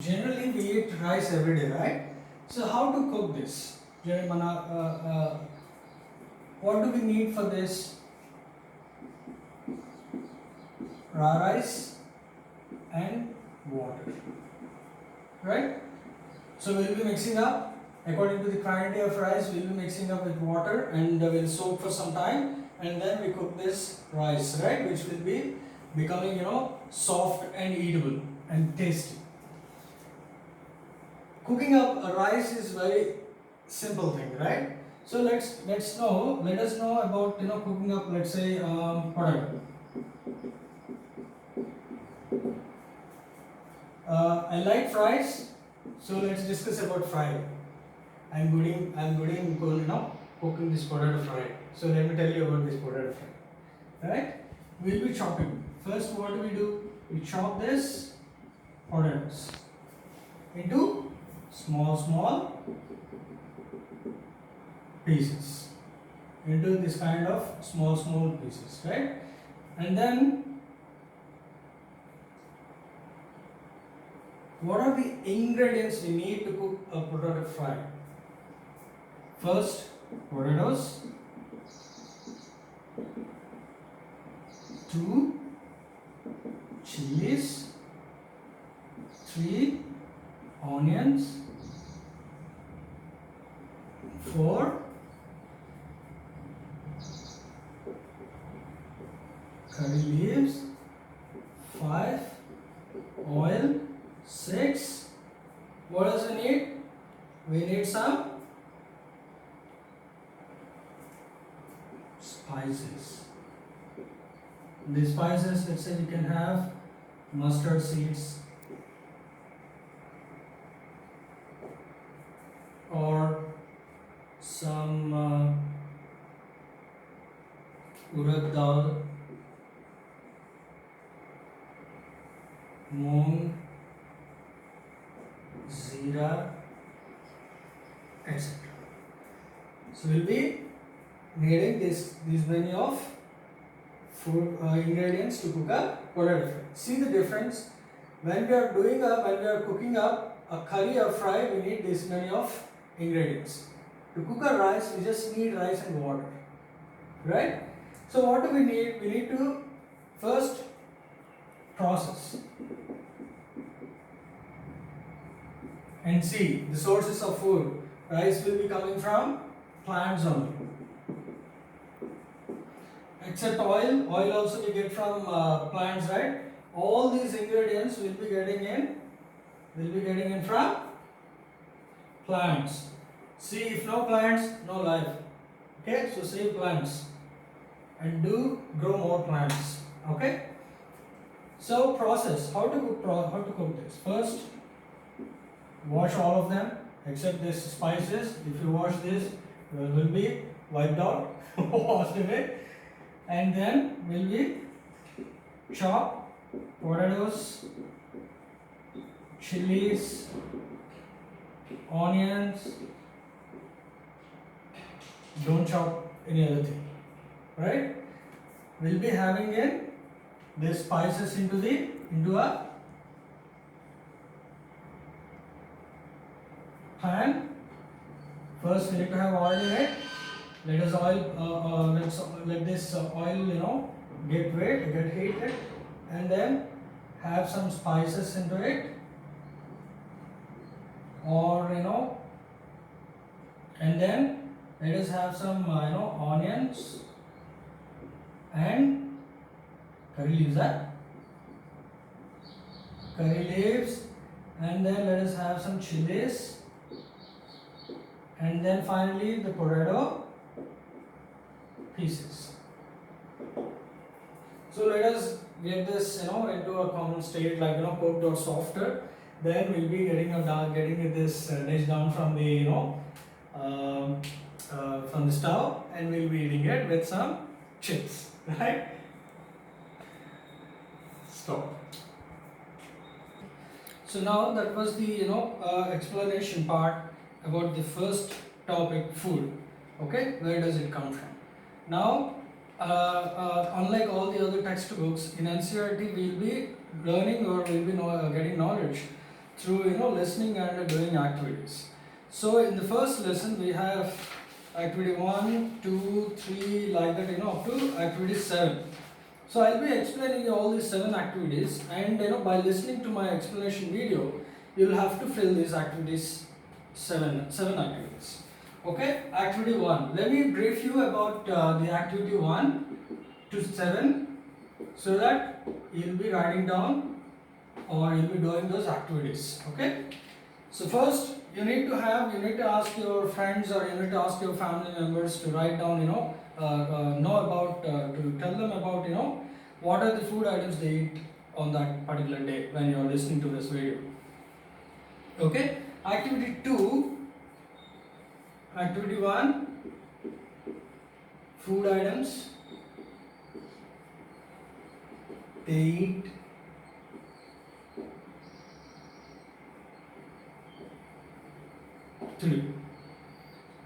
Generally, we eat rice every day, right? So, how to cook this? What do we need for this? Raw rice and water, right? So, we'll be mixing up according to the quantity of rice. We'll be mixing up with water and we'll soak for some time, and then we cook this rice, right? Which will be becoming soft and eatable and tasty. Cooking up a rice is very simple thing, right? So let us know about cooking up, let's say, potato. I like fries, so let's discuss about fry. I'm cooking this potato fry. So let me tell you about this potato fry. Right? We'll be chopping. First, what do? We chop this potatoes into small pieces, into this kind of small pieces, right? And then what are the ingredients we need to cook a potato fry? First, potatoes, 2 chilies, 3 onions, 4 curry leaves, 5 oil, 6. What else we need? We need some spices. The spices, let's say we can have mustard seeds or some urad dal, moong, zira, etc. So we'll be needing these many of food ingredients to cook a potato fry. See the difference when we are cooking up a curry or fry. We need this many of ingredients. To cook a rice, we just need rice and water, right? So what do we need? We need to first process and see the sources of food. Rice will be coming from plants only. Except oil also we get from plants, right? All these ingredients will be getting in from plants. See, if no plants, no life. Okay, so save plants and do grow more plants. Okay. So process how to cook this. First, wash all of them except this spices. If you wash this, it will be wiped out, washed away. And then will be chop potatoes, chilies, onions. Don't chop any other thing, right? We'll be having in the spices into a pan. First, we need to have oil in it. Let this oil get heated, and then have some spices into it, or and then let us have some onions and curry leaves, and then let us have some chilies, and then finally the potato pieces. So let us get this into a common state, like cooked or softer. Then we'll be getting this dish down from the from the stove, and we'll be eating it with some chips, right? Stop. So now that was the explanation part about the first topic, food. Okay, where does it come from? Now, unlike all the other textbooks, in NCERT we will be learning or we will be getting knowledge through listening and doing activities. So in the first lesson we have activity 1, 2, 3 like that up to activity 7. So I'll be explaining you all these 7 activities, and by listening to my explanation video you'll have to fill these activities, 7 activities. Okay, activity 1. Let me brief you about the activity 1 to 7 so that you'll be writing down or you'll be doing those activities. Okay, so first you need to ask your friends or you need to ask your family members to write down know about to tell them about what are the food items they eat on that particular day when you are listening to this video. Okay, activity 2, activity 1, food items they eat.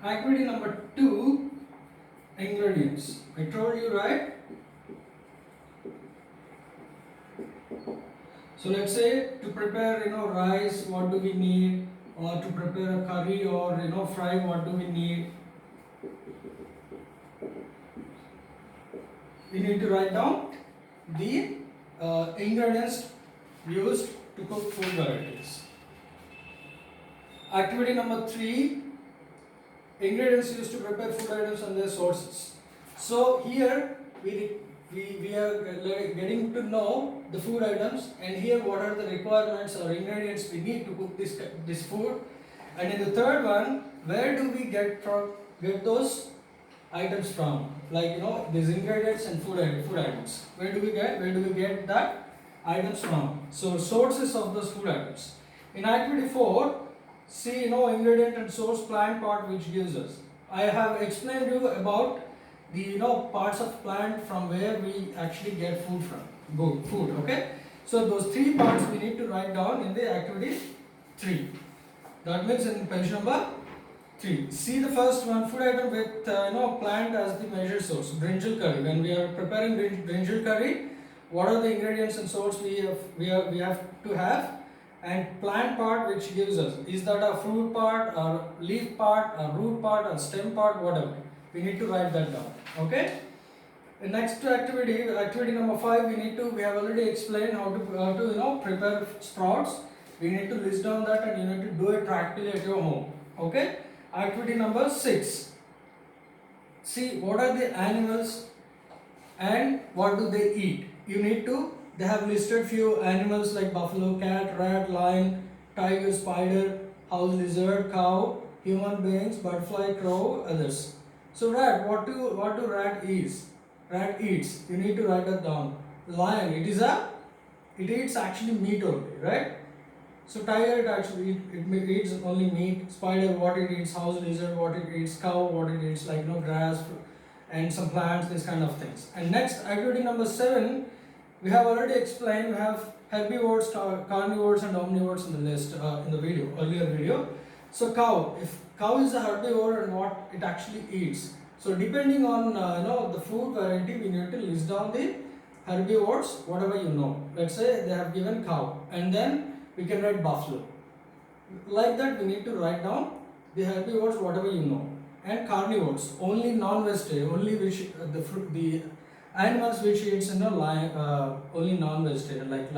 Activity number 2, ingredients. I told you, right? So let's say to prepare rice, what do we need? Or to prepare a curry or fry, what do we need? We need to write down the ingredients used to cook food varieties. Activity number 3, ingredients used to prepare food items and their sources. So here we are getting to know the food items, and here what are the requirements or ingredients we need to cook this food. And in the third one, where do we get those items from? Like these ingredients and food items. Where do we get that items from? So sources of those food items. In activity 4, see ingredient and source plant part which gives us. I have explained you about the parts of plant from where we actually get food from. Food, okay? So those 3 parts we need to write down in the activity 3. That means in page number 3. See the first one, food item with plant as the major source. Brinjal curry. When we are preparing brinjal curry, what are the ingredients and source we have to have? And plant part which gives us, is that a fruit part or leaf part or root part or stem part, whatever. We need to write that down. Okay. The next activity number 5, we have already explained how to prepare sprouts. We need to list down that and you need to do it practically at your home. Okay. Activity number 6. See what are the animals and what do they eat. They have listed few animals like buffalo, cat, rat, lion, tiger, spider, house lizard, cow, human beings, butterfly, crow, others. So rat, what do rat eats? Rat eats. You need to write that down. Lion, it eats actually meat only, right? So tiger, it eats only meat. Spider, what it eats? House lizard, what it eats? Cow, what it eats? Like grass and some plants, these kind of things. And next, activity number 7. We have already explained. We have herbivores, carnivores, and omnivores in the list in the earlier video. So cow, if cow is a herbivore and what it actually eats. So depending on the food variety, we need to list down the herbivores, whatever you know. Let's say they have given cow, and then we can write buffalo. Like that, we need to write down the herbivores, whatever you know, and carnivores, only non-vegetarian, only which the animals which eats lion, only non-vegetarian, like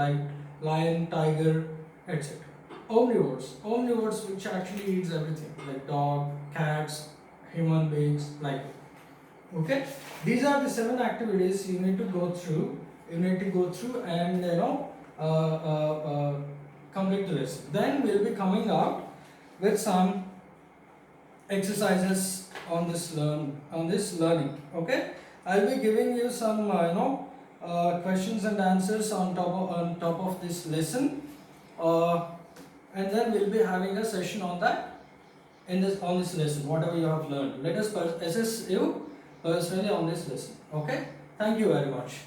lion, tiger, etc. Omnivores which actually eats everything, like dog, cats, human beings, like. Okay, these are the 7 activities you need to go through. And complete the list. Then we'll be coming out with some exercises on this learning. Okay. I'll be giving you some questions and answers on top of this lesson, and then we'll be having a session on that on this lesson. Whatever you have learned, let us assess you personally on this lesson. Okay. Thank you very much.